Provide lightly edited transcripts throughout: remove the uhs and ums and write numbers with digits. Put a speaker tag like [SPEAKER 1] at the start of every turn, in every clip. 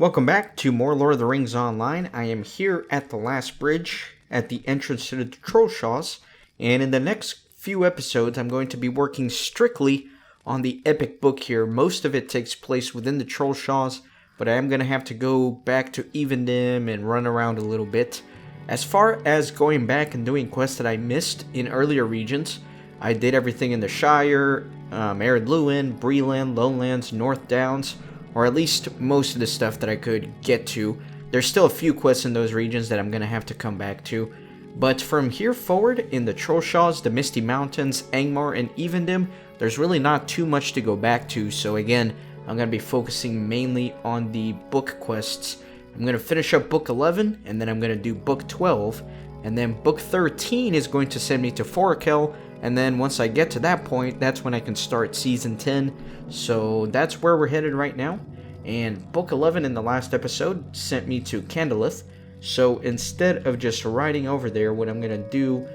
[SPEAKER 1] Welcome back to more Lord of the Rings Online. I am here at the last bridge at the entrance to the Trollshaws, and in the next few episodes I'm going to be working strictly on the epic book here. Most of it takes place within the Trollshaws, but I am going to have to go back to Evendim and run around a little bit. As far as going back and doing quests that I missed in earlier regions, I did everything in the Shire, Ered Luin, Breland, Lowlands, North Downs, or at least most of the stuff that I could get to. There's still a few quests in those regions that I'm going to have to come back to. But from here forward, in the Trollshaws, the Misty Mountains, Angmar, and Evendim, there's really not too much to go back to. So again, I'm going to be focusing mainly on the book quests. I'm going to finish up Book 11, and then I'm going to do Book 12. And then Book 13 is going to send me to Bar-Ethell. And then once I get to that point, that's when I can start Season 10. So that's where we're headed right now. And Book 11 in the last episode sent me to Candleth. So instead of just riding over there, what I'm going to do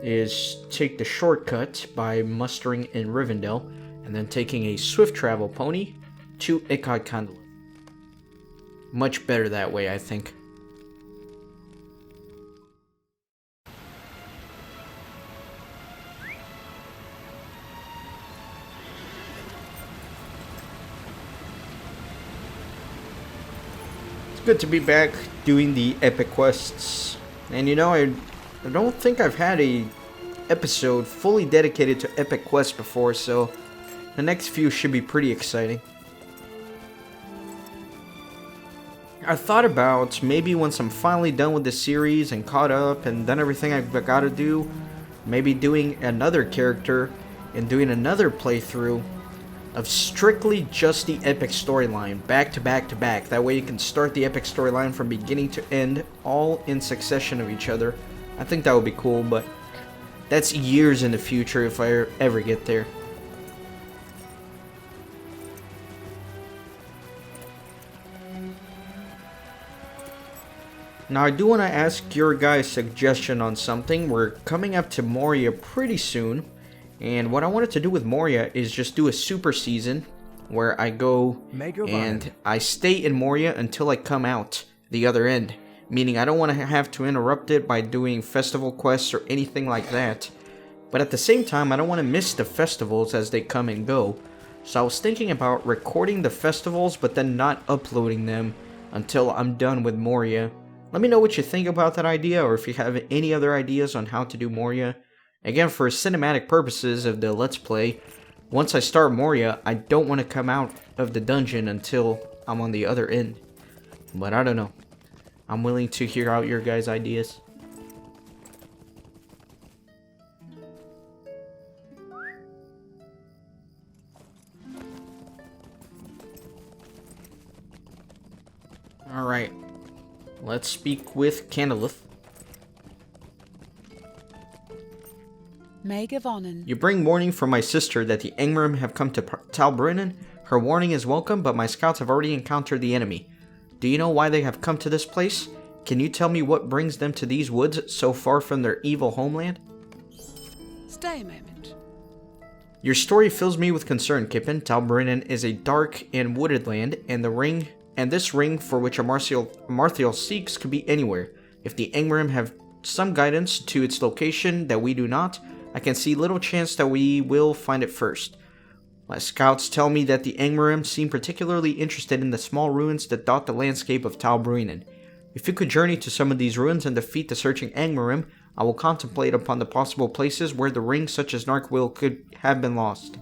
[SPEAKER 1] is take the shortcut by mustering in Rivendell. And then taking a swift travel pony to Ikad Candleth. Much better that way, I think. Good to be back doing the epic quests. And you know, I don't think I've had a episode fully dedicated to epic quests before, so the next few should be pretty exciting. I thought about maybe once I'm finally done with the series and caught up and done everything I've got to do, maybe doing another character and doing another playthrough of strictly just the epic storyline, back to back to back. That way you can start the epic storyline from beginning to end, all in succession of each other. I think that would be cool, but that's years in the future if I ever get there. Now I do want to ask your guys' suggestion on something. We're coming up to Moria pretty soon. And what I wanted to do with Moria is just do a super season where I go and I stay in Moria until I come out the other end. Meaning I don't want to have to interrupt it by doing festival quests or anything like that. But at the same time, I don't want to miss the festivals as they come and go. So I was thinking about recording the festivals but then not uploading them until I'm done with Moria. Let me know what you think about that idea, or if you have any other ideas on how to do Moria. Again, for cinematic purposes of the Let's Play, once I start Moria, I don't want to come out of the dungeon until I'm on the other end. But I don't know. I'm willing to hear out your guys' ideas. Alright. Let's speak with Candleth. You bring warning from my sister that the Angmar have come to Taur Druinen. Her warning is welcome, but my scouts have already encountered the enemy. Do you know why they have come to this place? Can you tell me what brings them to these woods so far from their evil homeland?
[SPEAKER 2] Stay a moment.
[SPEAKER 1] Your story fills me with concern, Kippen. Taur Druinen is a dark and wooded land, and this ring for which Amarthiel seeks could be anywhere. If the Angmar have some guidance to its location that we do not, I can see little chance that we will find it first. My scouts tell me that the Angmar seem particularly interested in the small ruins that dot the landscape of Taur Druinen. If you could journey to some of these ruins and defeat the searching Angmar, I will contemplate upon the possible places where the ring such as Nazgûl could have been lost.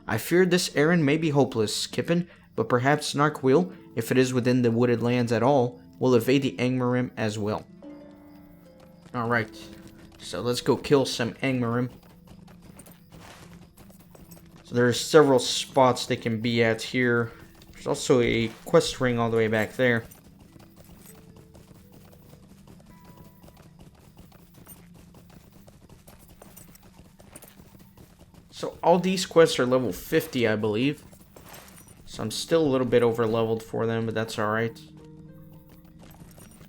[SPEAKER 1] I fear this errand may be hopeless, Kippen, but perhaps Nazgûl, if it is within the wooded lands at all, will evade the Angmar as well. Alright. So let's go kill some Angmar. So there's several spots they can be at here. There's also a quest ring all the way back there. So all these quests are level 50, I believe. So I'm still a little bit over leveled for them, but that's alright.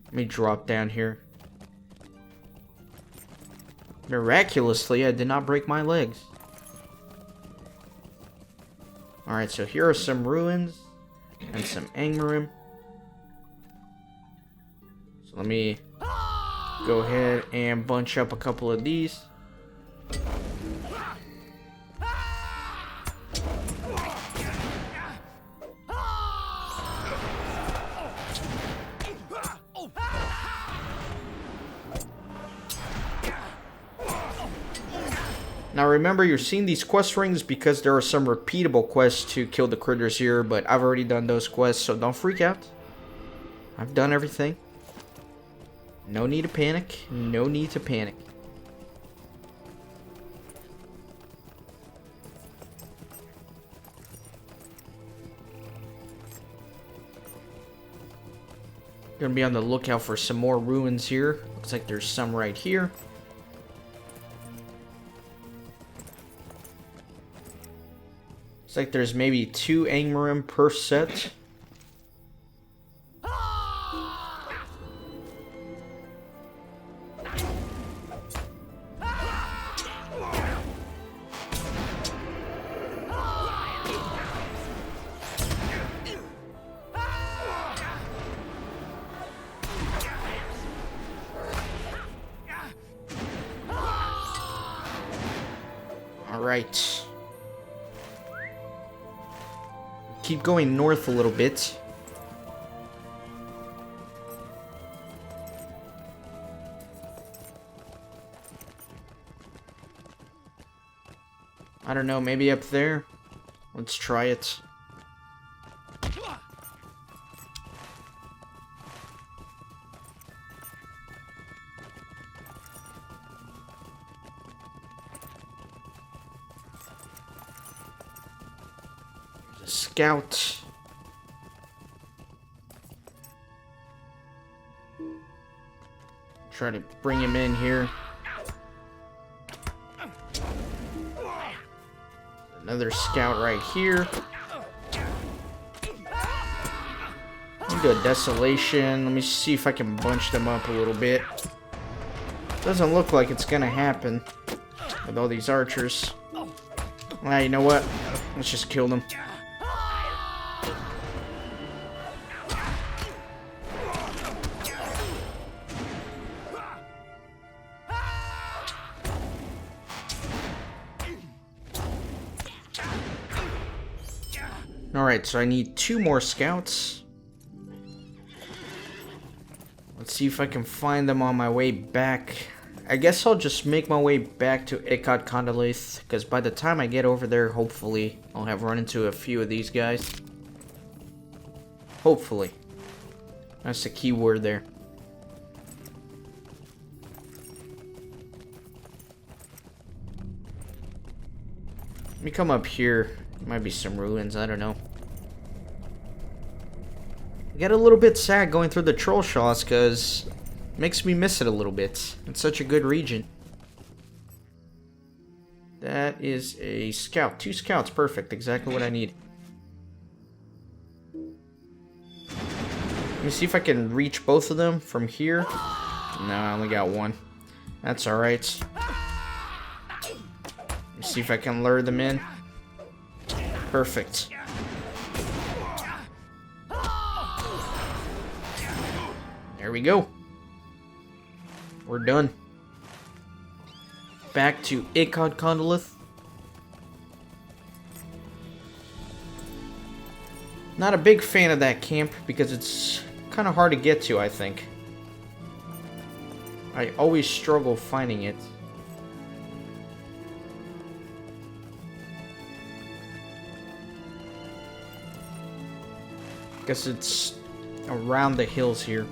[SPEAKER 1] Let me drop down here. Miraculously, I did not break my legs. Alright, so here are some ruins and some Angmar. So let me go ahead and bunch up a couple of these. Now remember, you're seeing these quest rings because there are some repeatable quests to kill the critters here, but I've already done those quests, so don't freak out. I've done everything. No need to panic. No need to panic. Gonna be on the lookout for some more ruins here. Looks like there's some right here. Looks like there's maybe 2 Angmarim per set. Alright. Keep going north a little bit. I don't know, maybe up there? Let's try it. Scout. Try to bring him in here. Another scout right here. Let me do a desolation. Let me see if I can bunch them up a little bit. Doesn't look like it's gonna happen with all these archers. You know what? Let's just kill them. Alright, so I need 2 more scouts. Let's see if I can find them on my way back. I guess I'll just make my way back to Ecod Condolith, because by the time I get over there, hopefully, I'll have run into a few of these guys. Hopefully. That's the key word there. Let me come up here. Might be some ruins, I don't know. I get a little bit sad going through the troll shaws because it makes me miss it a little bit. It's such a good region. That is a scout. 2 scouts, perfect. Exactly what I need. Let me see if I can reach both of them from here. No, I only got 1. That's alright. Let me see if I can lure them in. Perfect. There we go. We're done. Back to Ecod Condolith. Not a big fan of that camp because it's kind of hard to get to, I think. I always struggle finding it. Guess it's around the hills here.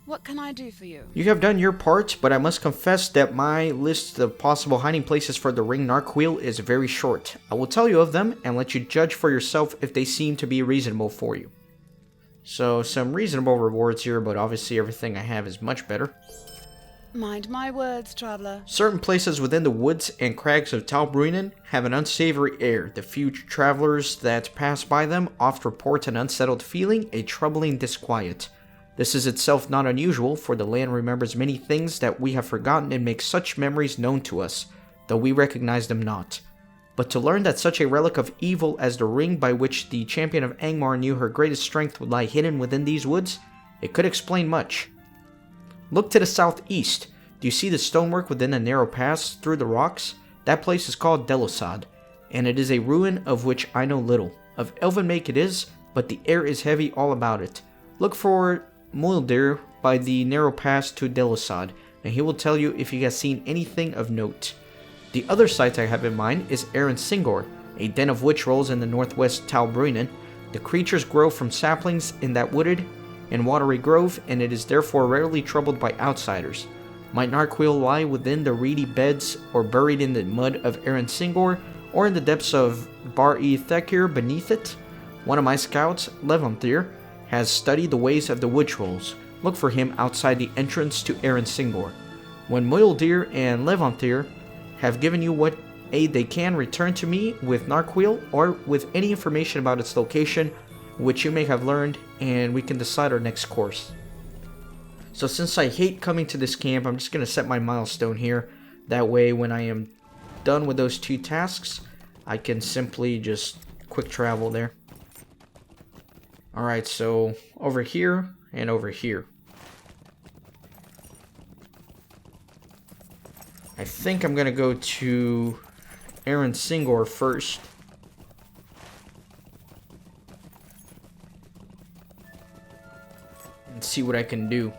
[SPEAKER 2] What can I do for you?
[SPEAKER 1] You have done your part, but I must confess that my list of possible hiding places for the ring Narquil is very short. I will tell you of them and let you judge for yourself if they seem to be reasonable for you. So, some reasonable rewards here, but obviously everything I have is much better.
[SPEAKER 2] Mind my words, traveler.
[SPEAKER 1] Certain places within the woods and crags of Taur Druinen have an unsavory air. The few travelers that pass by them oft report an unsettled feeling, a troubling disquiet. This is itself not unusual, for the land remembers many things that we have forgotten and makes such memories known to us, though we recognize them not. But to learn that such a relic of evil as the ring by which the champion of Angmar knew her greatest strength would lie hidden within these woods, it could explain much. Look to the southeast. Do you see the stonework within a narrow pass through the rocks? That place is called Dilla-sod, and it is a ruin of which I know little. Of elven make it is, but the air is heavy all about it. Look for Mordor by the narrow pass to Dilla-sod, and he will tell you if he has seen anything of note. The other site I have in mind is Singor, a den of witch rolls in the northwest Taur Druinen. The creatures grow from saplings in that wooded and watery grove, and it is therefore rarely troubled by outsiders. Might Narquil lie within the reedy beds or buried in the mud of Singor, or in the depths of Bar-Ethell beneath it? One of my scouts, Amarthiel, has studied the ways of the witch rolls. Look for him outside the entrance to Singor. When Mordor and Amarthiel have given you what aid they can, return to me with Narquil or with any information about its location which you may have learned, and we can decide our next course. So since I hate coming to this camp, I'm just going to set my milestone here. That way when I am done with those 2 tasks, I can simply just quick travel there. Alright, so over here and over here. I think I'm going to go to Singor first. And see what I can do.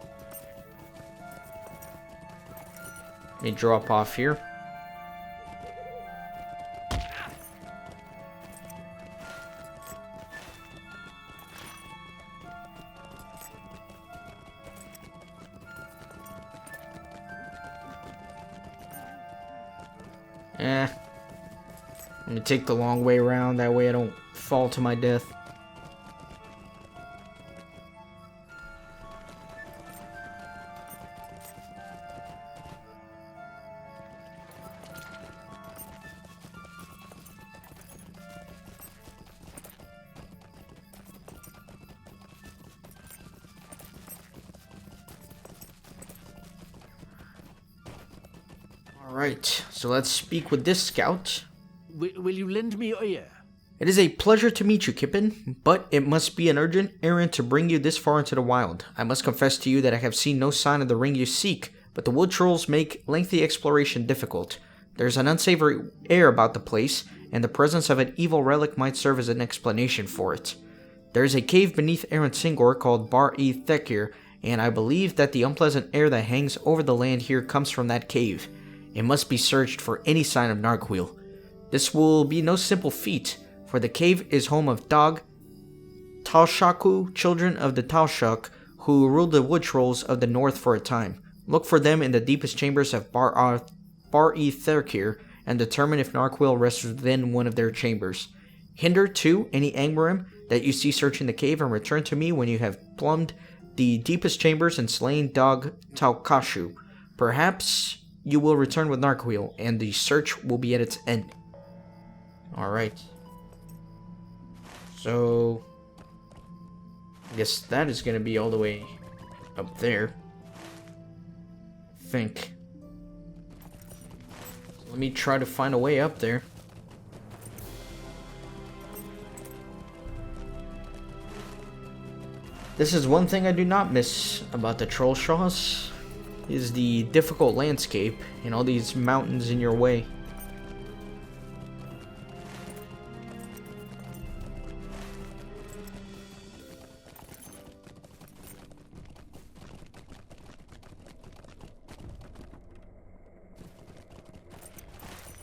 [SPEAKER 1] Let me drop off here. Let me take the long way around, that way I don't fall to my death. Alright, so let's speak with this scout.
[SPEAKER 3] Will you lend me your ear?
[SPEAKER 1] It is a pleasure to meet you, Kippen, but it must be an urgent errand to bring you this far into the wild. I must confess to you that I have seen no sign of the ring you seek, but the wood trolls make lengthy exploration difficult. There's an unsavory air about the place, and the presence of an evil relic might serve as an explanation for it. There is a cave beneath Singor called Bar-Ethell, and I believe that the unpleasant air that hangs over the land here comes from that cave. It must be searched for any sign of Narquil. This will be no simple feat, for the cave is home of Dog, Taushaku, children of the Taushak, who ruled the wood trolls of the north for a time. Look for them in the deepest chambers of Bar-Ethell and determine if Narquil rests within one of their chambers. Hinder, too, any Angmarim that you see searching the cave, and return to me when you have plumbed the deepest chambers and slain Dog Taukashu. Perhaps you will return with Narquil, and the search will be at its end. Alright. So I guess that is going to be all the way up there. I think. So let me try to find a way up there. This is one thing I do not miss about the Trollshaws, is the difficult landscape and all these mountains in your way.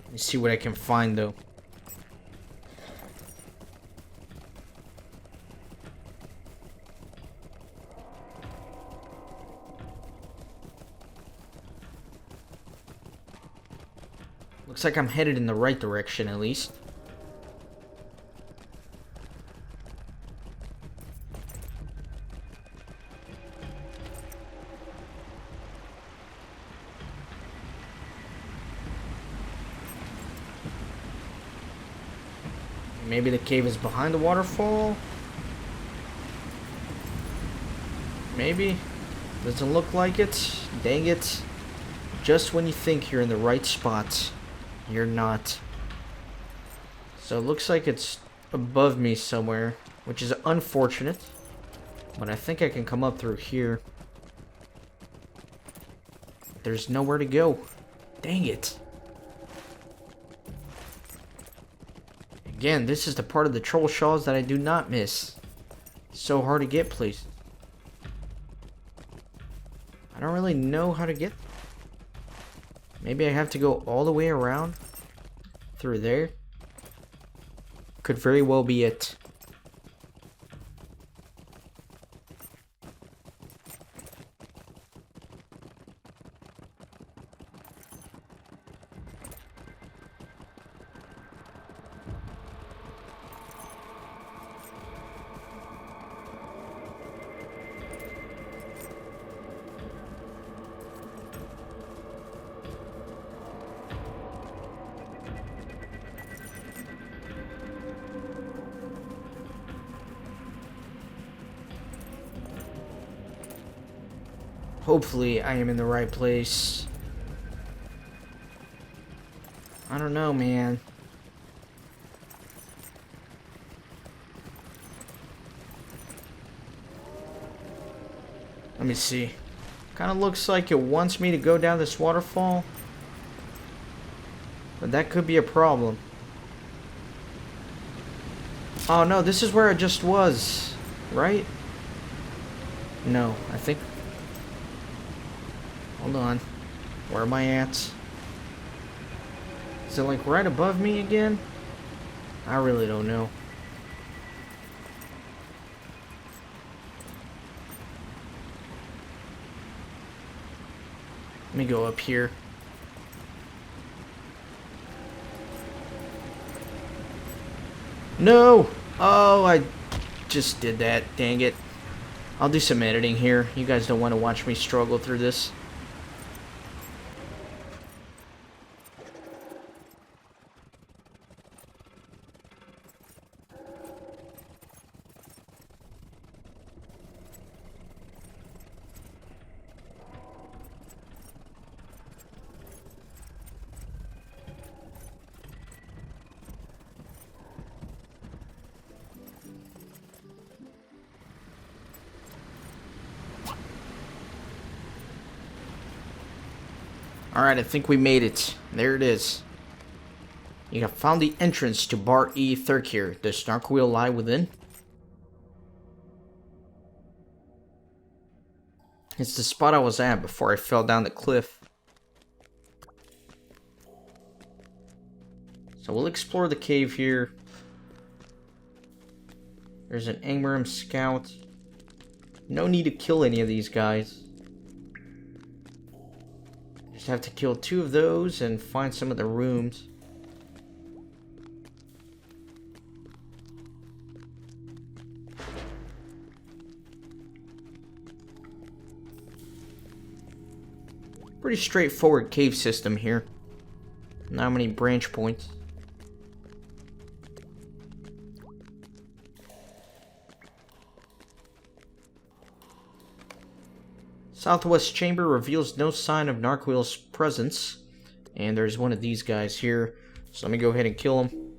[SPEAKER 1] Let me see what I can find though. Looks like I'm headed in the right direction at least. Maybe the cave is behind the waterfall? Maybe? Doesn't look like it. Dang it. Just when you think you're in the right spot, you're not. So it looks like it's above me somewhere, which is unfortunate. But I think I can come up through here. There's nowhere to go. Dang it. Again, this is the part of the troll shaws that I do not miss. It's so hard to get places. I don't really know how to get. Maybe I have to go all the way around through there. Could very well be it. Hopefully I am in the right place. I don't know, man. Let me see. Kind of looks like it wants me to go down this waterfall. But that could be a problem. Oh no, this is where I just was, right? No, I think... Hold on. Where am I at? Is it like right above me again? I really don't know. Let me go up here. No! Oh, I just did that. Dang it. I'll do some editing here. You guys don't want to watch me struggle through this. Alright, I think we made it. There it is. You have found the entrance to Bar-Ethell here. Does Nazgûl lie within? It's the spot I was at before I fell down the cliff. So we'll explore the cave here. There's an Angmarim scout. No need to kill any of these guys. Just have to kill 2 of those and find some of the rooms. Pretty straightforward cave system here. Not many branch points. Southwest chamber reveals no sign of Nazgûl's presence. And there's one of these guys here. So let me go ahead and kill him.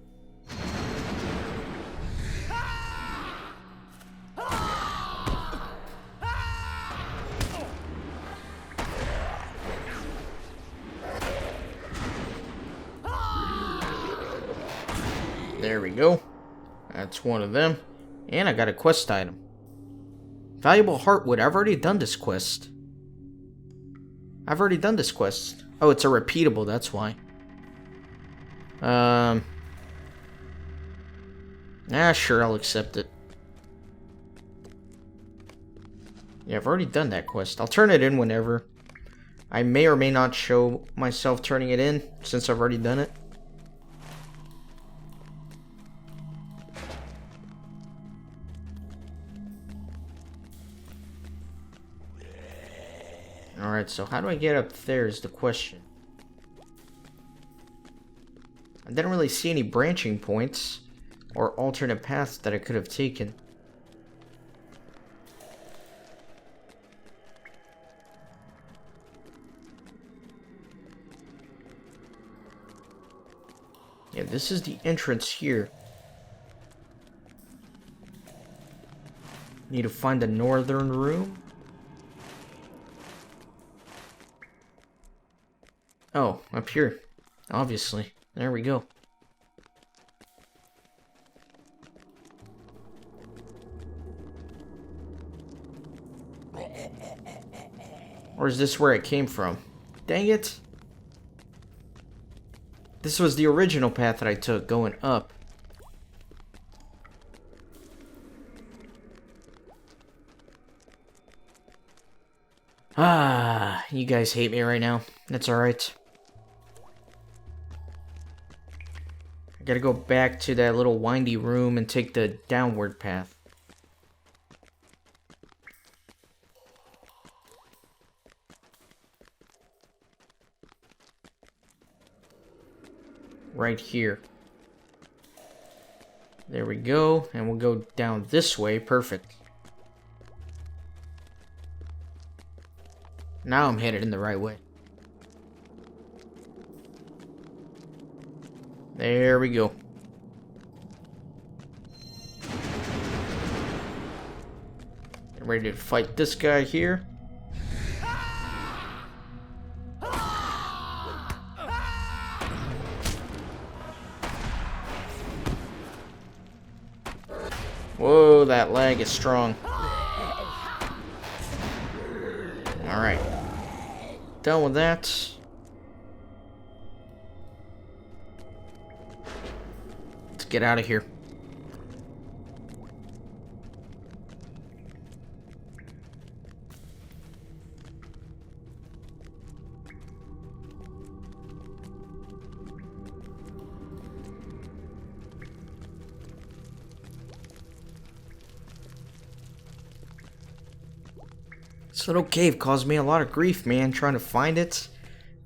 [SPEAKER 1] There we go. That's one of them. And I got a quest item. Valuable heartwood. I've already done this quest. Oh, it's a repeatable, that's why. Sure, I'll accept it. Yeah, I've already done that quest. I'll turn it in whenever. I may or may not show myself turning it in, since I've already done it. Alright, so how do I get up there is the question. I didn't really see any branching points. or alternate paths that I could have taken. Yeah, this is the entrance here. Need to find the northern room. Oh, up here. Obviously. There we go. Or is this where it came from? Dang it. This was the original path that I took going up. Ah, you guys hate me right now. That's alright. I gotta go back to that little windy room and take the downward path. Right here. There we go, and we'll go down this way. Perfect. Now I'm headed in the right way. There we go. Get ready to fight this guy here. Whoa, that lag is strong. Alright. Done with that. Let's get out of here. This little cave caused me a lot of grief, man, trying to find it,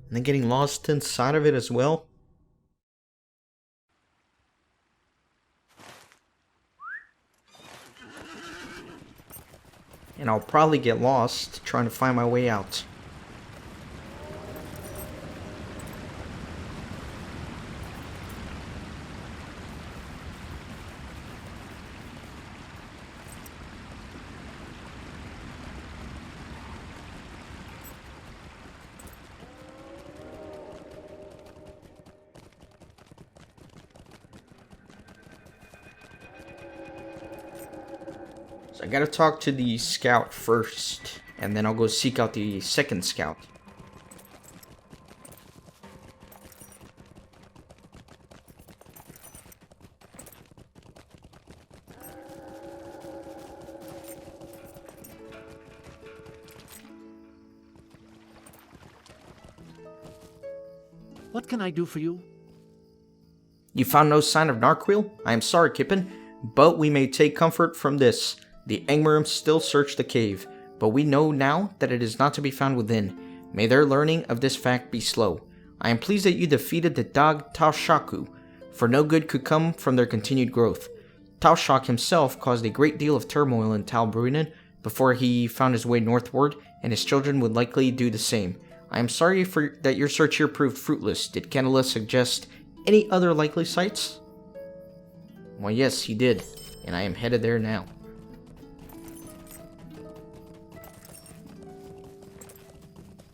[SPEAKER 1] and then getting lost inside of it as well. And I'll probably get lost trying to find my way out. I gotta talk to the scout first, and then I'll go seek out the second scout.
[SPEAKER 3] What can I do for you?
[SPEAKER 1] You found no sign of Narquil? I am sorry, Kippen, but we may take comfort from this. The Angmar still search the cave, but we know now that it is not to be found within. May their learning of this fact be slow. I am pleased that you defeated the dog Taushaku, for no good could come from their continued growth. Taushak himself caused a great deal of turmoil in Taur Druinen before he found his way northward, and his children would likely do the same. I am sorry that your search here proved fruitless. Did Candela suggest any other likely sites? Well, yes, he did, and I am headed there now.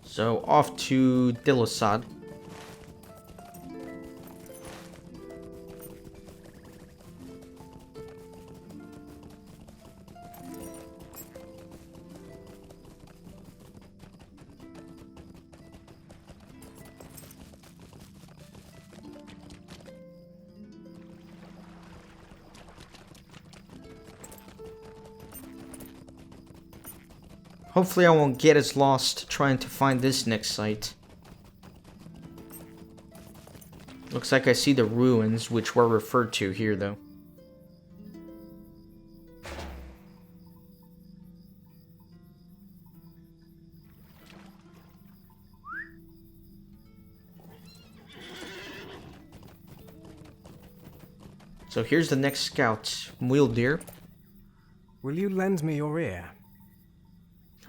[SPEAKER 1] So, off to Dilla-sod. Hopefully I won't get as lost trying to find this next site. Looks like I see the ruins, which were referred to here, though. So here's the next scout, Muildir.
[SPEAKER 4] Will you lend me your ear?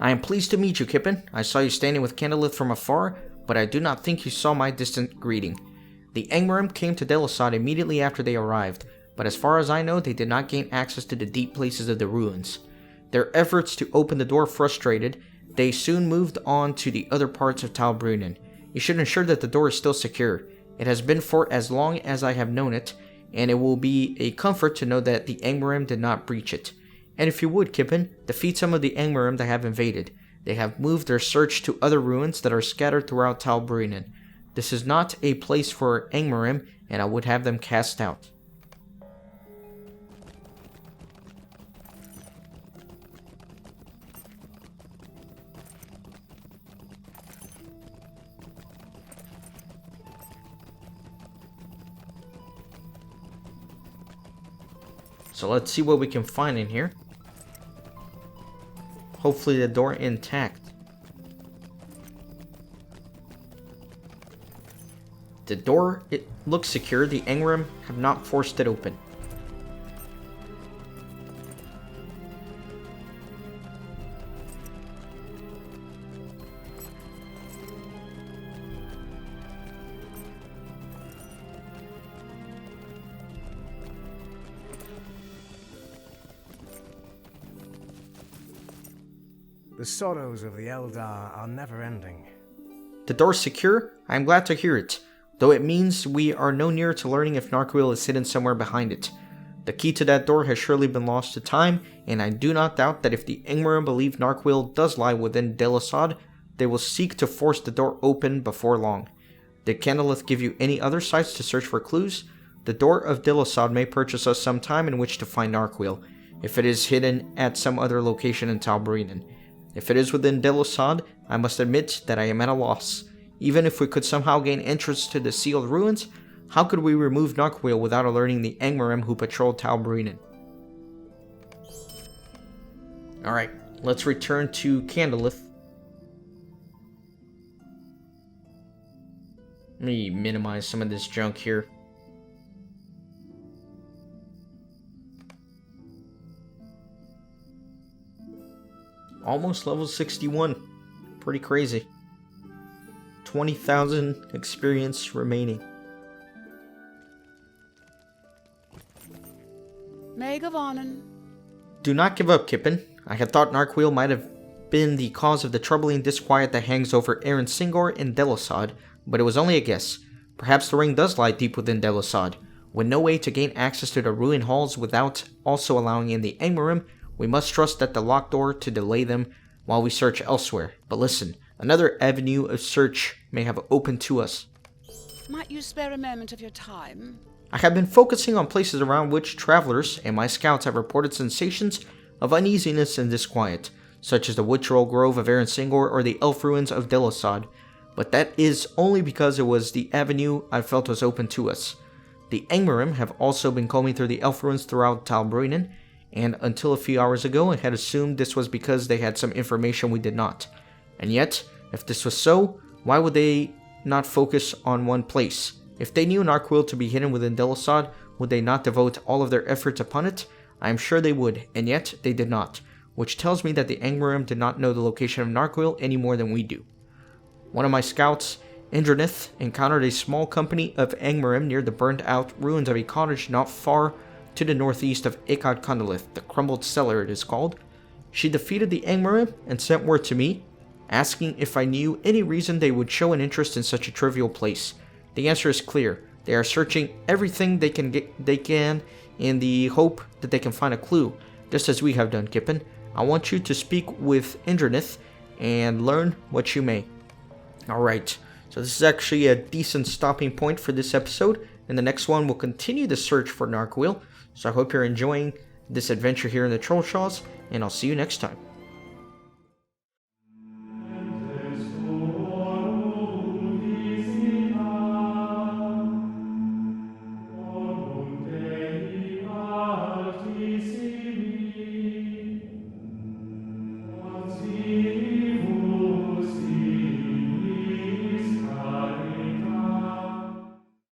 [SPEAKER 1] I am pleased to meet you, Kippen. I saw you standing with Candleth from afar, but I do not think you saw my distant greeting. The Angmarim came to Dilla-sod immediately after they arrived, but as far as I know, they did not gain access to the deep places of the ruins. Their efforts to open the door frustrated, they soon moved on to the other parts of Taur Druinen. You should ensure that the door is still secure. It has been for as long as I have known it, and it will be a comfort to know that the Angmarim did not breach it. And if you would, Kippen, defeat some of the Angmarim that have invaded. They have moved their search to other ruins that are scattered throughout Taur Druinen. This is not a place for Angmarim, and I would have them cast out. So let's see what we can find in here. Hopefully the door intact. The door, it looks secure. The Angmarim have not forced it open.
[SPEAKER 4] The sorrows of the Eldar are never-ending.
[SPEAKER 1] The door's secure? I am glad to hear it, though it means we are no nearer to learning if Narquil is hidden somewhere behind it. The key to that door has surely been lost to time, and I do not doubt that if the Angmarim believe Narquil does lie within Dilla-sod, they will seek to force the door open before long. Did Candleth give you any other sites to search for clues? The door of Dilla-sod may purchase us some time in which to find Narquil, if it is hidden at some other location in Taur Druinen. If it is within Dilla-sod, I must admit that I am at a loss. Even if we could somehow gain entrance to the sealed ruins, how could we remove Narquil without alerting the Angmarim who patrolled Taur Druinen? Alright, let's return to Candleth. Let me minimize some of this junk here. Almost level 61. Pretty crazy. 20,000 experience remaining.
[SPEAKER 2] Megavanen.
[SPEAKER 1] Do not give up, Kippen. I had thought Narquil might have been the cause of the troubling disquiet that hangs over Aaron Singor and Dilla-sod, but it was only a guess. Perhaps the ring does lie deep within Dilla-sod. With no way to gain access to the ruin halls without also allowing in the Angmarim, we must trust that the locked door to delay them while we search elsewhere. But listen, another avenue of search may have opened to us.
[SPEAKER 2] Might you spare a moment of your time?
[SPEAKER 1] I have been focusing on places around which travelers and my scouts have reported sensations of uneasiness and disquiet, such as the Woodtroll Grove of Aaron Singor or the Elf Ruins of Dilla-sod, but that is only because it was the avenue I felt was open to us. The Angmarim have also been combing through the Elf Ruins throughout Taur Druinen, and until a few hours ago I had assumed this was because they had some information we did not. And yet, if this was so, why would they not focus on one place? If they knew Narquil to be hidden within Dilla-sod, would they not devote all of their efforts upon it? I am sure they would, and yet they did not, which tells me that the Angmarim did not know the location of Narquil any more than we do. One of my scouts, Indranith, encountered a small company of Angmarim near the burned-out ruins of a cottage not far to the northeast of Ekad Kundalith, the Crumbled Cellar it is called. She defeated the Angmarim and sent word to me, asking if I knew any reason they would show an interest in such a trivial place. The answer is clear. They are searching everything they can in the hope that they can find a clue, just as we have done, Kippen. I want you to speak with Indranith and learn what you may. Alright, so this is actually a decent stopping point for this episode. In the next one, we'll continue the search for Narquil. So I hope you're enjoying this adventure here in the Trollshaws, and I'll see you next time.